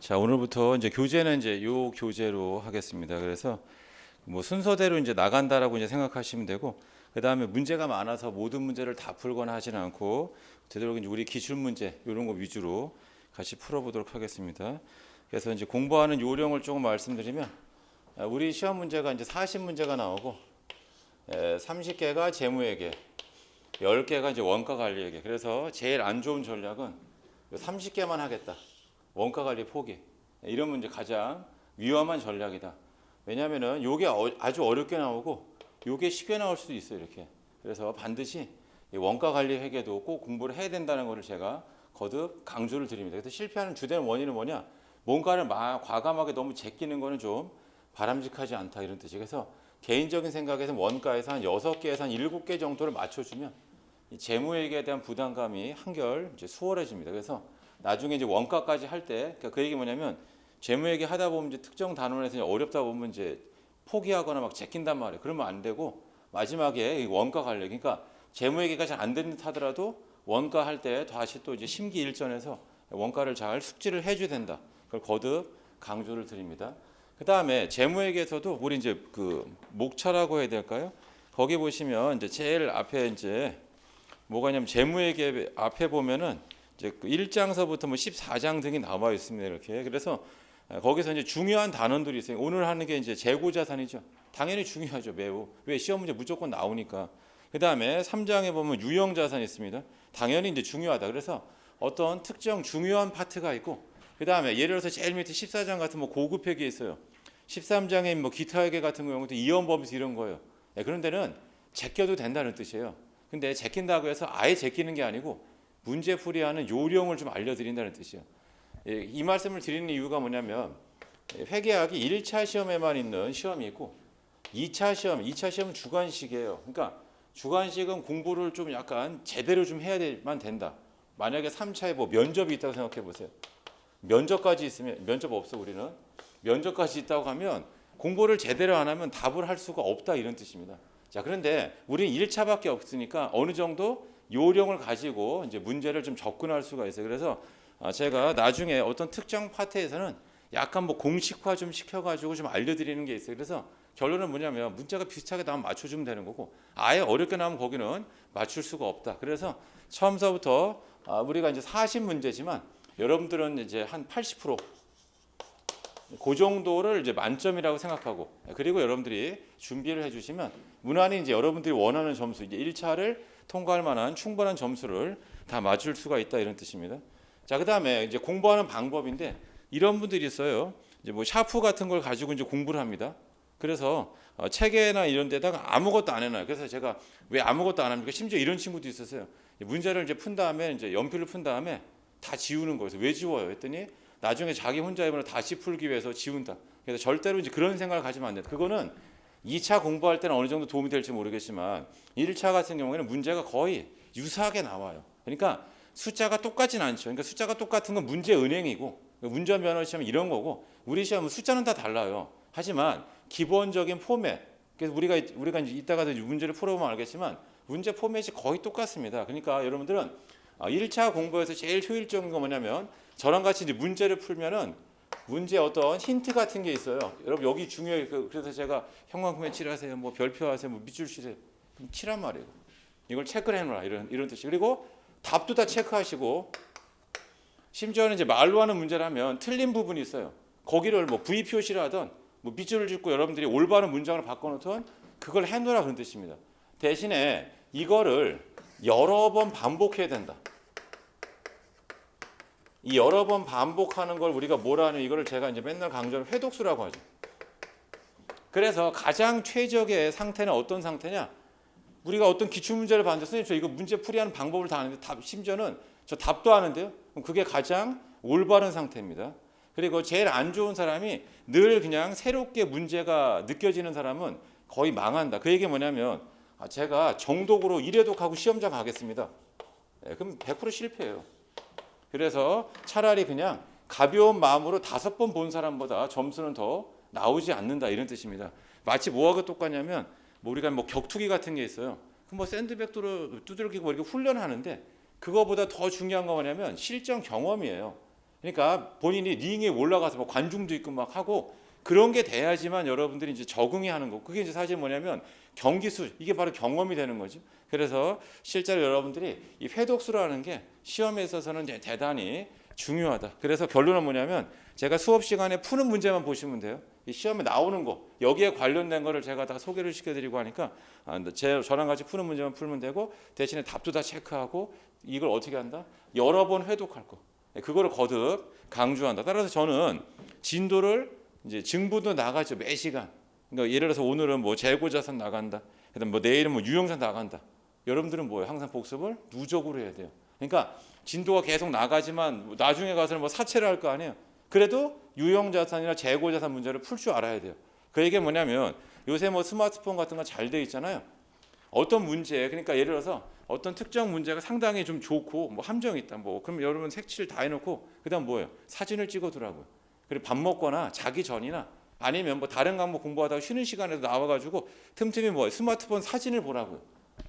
자, 오늘부터 이제 교재는 이제 요 교재로 하겠습니다. 그래서 뭐 순서대로 이제 나간다라고 이제 생각하시면 되고, 그 다음에 문제가 많아서 모든 문제를 다 풀거나 하지는 않고 되도록 이제 우리 기출 문제 이런 거 위주로 같이 풀어보도록 하겠습니다. 그래서 이제 공부하는 요령을 조금 말씀드리면, 우리 시험 문제가 이제 40문제가 나오고 30개가 재무회계, 10개가 이제 원가 관리회계. 그래서 제일 안 좋은 전략은 30개만 하겠다. 원가 관리 포기. 이런 문제 가장 위험한 전략이다. 왜냐하면은 요게 아주 어렵게 나오고 요게 쉽게 나올 수도 있어요. 이렇게. 그래서 반드시 이 원가 관리 회계도 꼭 공부를 해야 된다는 것을 제가 거듭 강조를 드립니다. 그래서 실패하는 주된 원인은 뭐냐? 뭔가를 과감하게 너무 제끼는 거는 좀 바람직하지 않다 이런 뜻이. 그래서 개인적인 생각에서 원가에서 한 6개에서 한 7개 정도를 맞춰주면 이 재무회계에 대한 부담감이 한결 이제 수월해집니다. 그래서 나중에 이제 원가까지 할 때, 그러니까 그 얘기 뭐냐면 재무회계 하다 보면 이제 특정 단원에서 어렵다 보면 이제 포기하거나 막 제낀단 말이에요. 그러면 안 되고 마지막에 이 원가 관리, 그러니까 재무회계가 잘 안 되는 듯 하더라도 원가 할 때 다시 또 이제 심기일전해서 원가를 잘 숙지를 해줘야 된다. 그걸 거듭 강조를 드립니다. 그 다음에 재무회계에서도 우리 이제 그 목차라고 해야 될까요? 거기 보시면 이제 제일 앞에 이제 뭐가 있냐면 재무회계 앞에 보면은 이제 그 1장서부터 뭐 14장 등이 나와 있습니다. 이렇게. 그래서 거기서 이제 중요한 단원들이 있어요. 오늘 하는 게 이제 재고자산이죠. 당연히 중요하죠. 매우. 왜 시험 문제 무조건 나오니까. 그다음에 3장에 보면 유형자산이 있습니다. 당연히 이제 중요하다. 그래서 어떤 특정 중요한 파트가 있고, 그다음에 예를 들어서 제일 밑에 14장 같은 뭐 고급 회계 있어요. 13장에 뭐 기타 회계 같은 경우도 이연법에서 이런 거예요. 그런 데는 제껴도 된다는 뜻이에요. 근데 제낀다고 해서 아예 제끼는 게 아니고 문제 풀이하는 요령을 좀 알려드린다는 뜻이에요. 이 말씀을 드리는 이유가 뭐냐면 회계학이 1차 시험에만 있는 시험이 있고 2차 시험은 주관식이에요. 그러니까 주관식은 공부를 좀 약간 제대로 좀 해야만 된다. 만약에 3차에 뭐 면접이 있다고 생각해 보세요. 면접까지 있으면, 면접 없어 우리는. 면접까지 있다고 하면 공부를 제대로 안 하면 답을 할 수가 없다 이런 뜻입니다. 자, 그런데 우리는 1차밖에 없으니까 어느 정도 요령을 가지고 이제 문제를 좀 접근할 수가 있어요. 그래서 제가 나중에 어떤 특정 파트에서는 약간 뭐 공식화 좀 시켜가지고 좀 알려드리는 게 있어요. 그래서 결론은 뭐냐면 문제가 비슷하게 나오면 맞춰주면 되는 거고 아예 어렵게 나오면 거기는 맞출 수가 없다. 그래서 처음서부터 우리가 이제 40문제지만 여러분들은 이제 한 80%, 그 정도를 이제 만점이라고 생각하고, 그리고 여러분들이 준비를 해주시면 무난히 이제 여러분들이 원하는 점수, 이제 1차를 통과할 만한 충분한 점수를 다 맞출 수가 있다 이런 뜻입니다. 자, 그다음에 이제 공부하는 방법인데 이런 분들이 있어요. 이제 뭐 샤프 같은 걸 가지고 이제 공부를 합니다. 그래서 책에나 이런 데다가 아무것도 안 해놔요. 그래서 제가 왜 아무것도 안 합니까? 심지어 이런 친구도 있었어요. 문제를 이제 푼 다음에 이제 연필을 푼 다음에 다 지우는 거예요. 왜 지워요? 했더니 나중에 자기 혼자 해보면 다시 풀기 위해서 지운다. 그래서 절대로 이제 그런 생각을 가지면 안 된다. 그거는 2차 공부할 때는 어느 정도 도움이 될지 모르겠지만 1차 같은 경우에는 문제가 거의 유사하게 나와요. 그러니까 숫자가 똑같진 않죠. 그러니까 숫자가 똑같은 건 문제 은행이고 운전면허 시험 이런 거고 우리 시험은 숫자는 다 달라요. 하지만 기본적인 포맷, 그래서 우리가 이제 이따가도 문제를 풀어보면 알겠지만 문제 포맷이 거의 똑같습니다. 그러니까 여러분들은 1차 공부에서 제일 효율적인 거 뭐냐면 저랑 같이 이제 문제를 풀면은 문제 어떤 힌트 같은 게 있어요. 여러분 여기 중요해요. 그래서 제가 형광펜 칠하세요, 뭐 별표 하세요, 뭐 밑줄 치세요. 그럼 칠한 말이에요. 이걸 체크를 해놓으라 이런 뜻이. 그리고 답도 다 체크하시고 심지어는 이제 말로 하는 문제라면 틀린 부분이 있어요. 거기를 뭐 V 표시를 하든 뭐 밑줄을 짚고 여러분들이 올바른 문장을 바꿔놓든 그걸 해놓으라 그런 뜻입니다. 대신에 이거를 여러 번 반복해야 된다. 이 여러 번 반복하는 걸 우리가 뭐라 하는 이거를 제가 이제 맨날 강조하는 회독수라고 하죠. 그래서 가장 최적의 상태는 어떤 상태냐? 우리가 어떤 기출 문제를 봤는데 선생님 저 이거 문제 풀이하는 방법을 다 아는데 심지어는 저 답도 아는데요. 그럼 그게 가장 올바른 상태입니다. 그리고 제일 안 좋은 사람이 늘 그냥 새롭게 문제가 느껴지는 사람은 거의 망한다. 그 얘기 뭐냐면 제가 정독으로 1회독하고 시험장 가겠습니다. 그럼 100% 실패해요. 그래서 차라리 그냥 가벼운 마음으로 5번 본 사람보다 점수는 더 나오지 않는다 이런 뜻입니다. 마치 뭐하고 똑같냐면 뭐 우리가 뭐 격투기 같은 게 있어요. 뭐 샌드백 두들기고 이렇게 훈련하는데 그거보다 더 중요한 거 뭐냐면 실전 경험이에요. 그러니까 본인이 링에 올라가서 뭐 관중도 있고 막 하고 그런 게 돼야지만 여러분들이 이제 적응이 하는 거. 그게 이제 사실 뭐냐면 경기수, 이게 바로 경험이 되는 거죠. 그래서 실제로 여러분들이 이 회독수라는 게 시험에 있어서는 이제 대단히 중요하다. 그래서 결론은 뭐냐면 제가 수업 시간에 푸는 문제만 보시면 돼요. 이 시험에 나오는 거, 여기에 관련된 거를 제가 다 소개를 시켜드리고 하니까 저랑 같이 푸는 문제만 풀면 되고, 대신에 답도 다 체크하고, 이걸 어떻게 한다? 여러 번 회독할 거. 그거를 거듭 강조한다. 따라서 저는 진도를 이제 증부도 나가죠, 매 시간. 그러니까 예를 들어서 오늘은 뭐 재고자산 나간다. 그다음 뭐 내일은 뭐 유형산 나간다. 여러분들은 뭐예요? 항상 복습을 누적으로 해야 돼요. 그러니까 진도가 계속 나가지만 나중에 가서는 뭐 사채를 할 거 아니에요. 그래도 유형자산이나 재고자산 문제를 풀 줄 알아야 돼요. 그 얘기가 뭐냐면 요새 뭐 스마트폰 같은 거 잘 돼 있잖아요. 어떤 문제, 그러니까 예를 들어서 어떤 특정 문제가 상당히 좀 좋고 뭐 함정이 있다. 뭐 그럼 여러분 색칠 다 해놓고 그다음 뭐예요? 사진을 찍어두라고요. 그리고 밥 먹거나 자기 전이나 아니면 뭐 다른 과목 공부하다가 쉬는 시간에도 나와가지고 틈틈이 뭐 스마트폰 사진을 보라고요.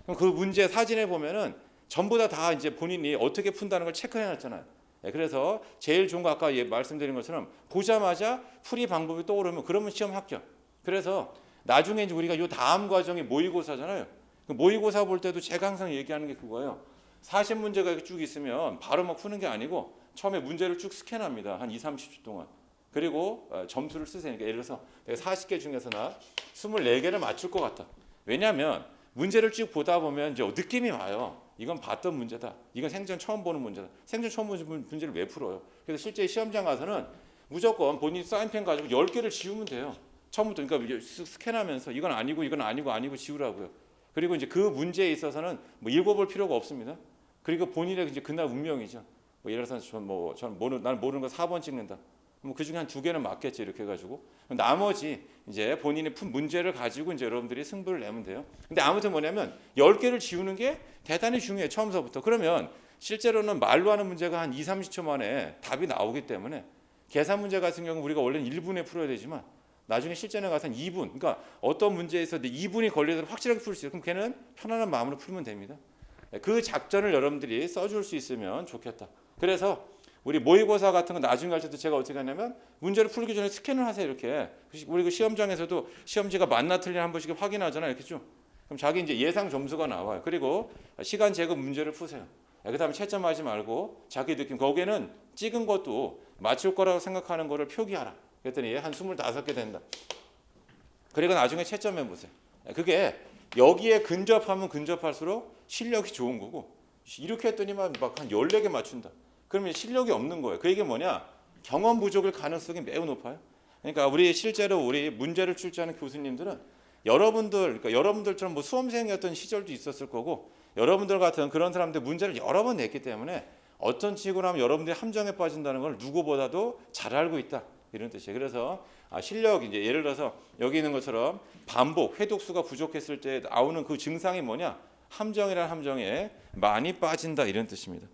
그럼 그 문제 사진에 보면은 전부 다 이제 본인이 어떻게 푼다는 걸 체크해놨잖아요. 그래서 제일 좋은 거 아까 말씀드린 것처럼 보자마자 풀이 방법이 떠오르면 그러면 시험 합격. 그래서 나중에 이제 우리가 요 다음 과정이 모의고사잖아요. 그 모의고사 볼 때도 제가 항상 얘기하는 게 그거예요. 40문제가 이렇게 쭉 있으면 바로 막 푸는 게 아니고 처음에 문제를 쭉 스캔합니다. 한 2, 30초 동안. 그리고 점수를 쓰세요. 그러니까 예를 들어서 내가 40개 중에서 나 24개를 맞출 것 같다. 왜냐하면 문제를 쭉 보다 보면 이제 느낌이 와요. 이건 봤던 문제다. 이건 생전 처음 보는 문제다. 생전 처음 보는 문제를 왜 풀어요? 그래서 실제 시험장 가서는 무조건 본인 사인펜 가지고 10개를 지우면 돼요. 처음부터. 그러니까 스캔하면서 이건 아니고 이건 아니고 지우라고요. 그리고 이제 그 문제에 있어서는 뭐 읽어볼 필요가 없습니다. 그리고 본인의 이제 그날 운명이죠. 뭐 예를 들어서 나는 모르는 거 4번 찍는다. 뭐 그 중에 한 2개는 맞겠지 이렇게 해가지고 나머지 이제 본인이 푼 문제를 가지고 이제 여러분들이 승부를 내면 돼요. 근데 아무튼 뭐냐면 10개를 지우는 게 대단히 중요해요. 처음서부터. 그러면 실제로는 말로 하는 문제가 한 2, 30초 만에 답이 나오기 때문에 계산 문제 같은 경우 우리가 원래는 1분에 풀어야 되지만 나중에 실전에 가서 한 2분. 그러니까 어떤 문제에 있어도 2분이 걸리더라도 확실하게 풀 수 있어요. 그럼 걔는 편안한 마음으로 풀면 됩니다. 그 작전을 여러분들이 써줄 수 있으면 좋겠다. 그래서 우리 모의고사 같은 거 나중에 할 때도 제가 어떻게 하냐면 문제를 풀기 전에 스캔을 하세요. 이렇게. 우리 그 시험장에서도 시험지가 맞나 틀리나 한 번씩 확인하잖아요. 이렇게 쭉. 그럼 자기 이제 예상 점수가 나와요. 그리고 시간 제거 문제를 푸세요. 그다음에 채점하지 말고 자기 느낌. 거기에는 찍은 것도 맞출 거라고 생각하는 거를 표기하라. 그랬더니 한 25개 된다. 그리고 나중에 채점해 보세요. 그게 여기에 근접하면 근접할수록 실력이 좋은 거고 이렇게 했더니만 막 한 14개 맞춘다. 그러면 실력이 없는 거예요. 그 얘기는 뭐냐? 경험 부족일 가능성이 매우 높아요. 그러니까 우리 실제로 우리 문제를 출제하는 교수님들은 그러니까 여러분들처럼 뭐 수험생이었던 시절도 있었을 거고 여러분들 같은 그런 사람들 문제를 여러 번 냈기 때문에 어떤 식으로 하면 여러분들이 함정에 빠진다는 걸 누구보다도 잘 알고 있다. 이런 뜻이에요. 그래서 실력 이제 예를 들어서 여기 있는 것처럼 반복, 회독수가 부족했을 때 나오는 그 증상이 뭐냐? 함정이라는 함정에 많이 빠진다 이런 뜻입니다.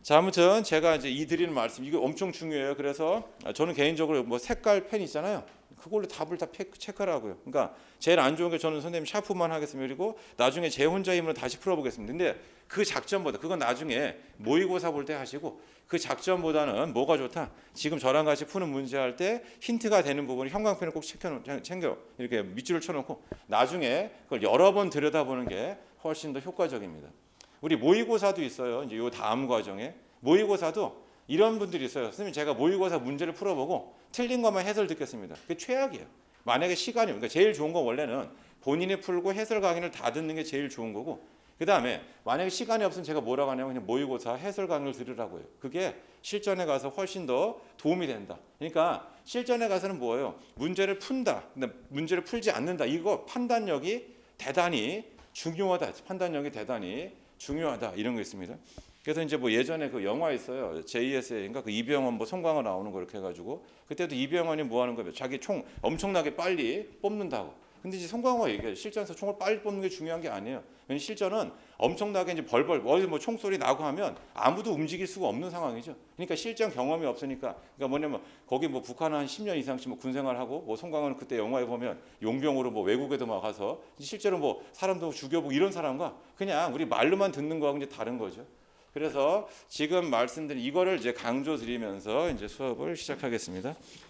자, 아무튼 제가 이제 이 드리는 말씀 이거 엄청 중요해요. 그래서 저는 개인적으로 뭐 색깔 펜 있잖아요. 그걸로 답을 다 체크하라고요. 그러니까 제일 안 좋은 게 저는 선생님 샤프만 하겠습니다. 그리고 나중에 제 혼자 힘으로 다시 풀어보겠습니다. 근데 그 작전보다 그건 나중에 모의고사 볼 때 하시고 그 작전보다는 뭐가 좋다? 지금 저랑 같이 푸는 문제 할 때 힌트가 되는 부분을 형광펜을 꼭 챙겨 이렇게 밑줄을 쳐놓고 나중에 그걸 여러 번 들여다보는 게 훨씬 더 효과적입니다. 우리 모의고사도 있어요. 이제 요 다음 과정에 모의고사도 이런 분들이 있어요. 선생님 제가 모의고사 문제를 풀어보고 틀린 것만 해설 듣겠습니다. 그게 최악이에요. 만약에 시간이 그러니까 제일 좋은 건 원래는 본인이 풀고 해설 강의를 다 듣는 게 제일 좋은 거고 그 다음에 만약에 시간이 없으면 제가 뭐라고 하냐면 그냥 모의고사 해설 강의를 들으라고 해요. 그게 실전에 가서 훨씬 더 도움이 된다. 그러니까 실전에 가서는 뭐예요? 문제를 푼다. 근데 문제를 풀지 않는다. 이거 판단력이 대단히 중요하다. 판단력이 대단히 중요하다. 이런 거 있습니다. 그래서 이제 뭐 예전에 그 영화 있어요. JSA인가 그 이병헌 뭐 송강호 나오는 거 이렇게 해가지고 그때도 이병헌이 뭐 하는 거예요? 자기 총 엄청나게 빨리 뽑는다고. 근데 이제 송강호가 얘기해요. 실전에서 총을 빨리 뽑는 게 중요한 게 아니에요. 왜냐면 실전은 엄청나게 이제 벌벌 어디 뭐 총소리 나고 하면 아무도 움직일 수가 없는 상황이죠. 그러니까 실전 경험이 없으니까 그러니까 뭐냐면 거기 뭐 북한은 한 10년 이상씩 뭐 군생활하고 뭐 송강호는 그때 영화에 보면 용병으로 뭐 외국에도 막 가서 실제로 뭐 사람도 죽여보고 이런 사람과 그냥 우리 말로만 듣는 거하고 이제 다른 거죠. 그래서 지금 말씀드린 이거를 이제 강조 드리면서 이제 수업을 시작하겠습니다.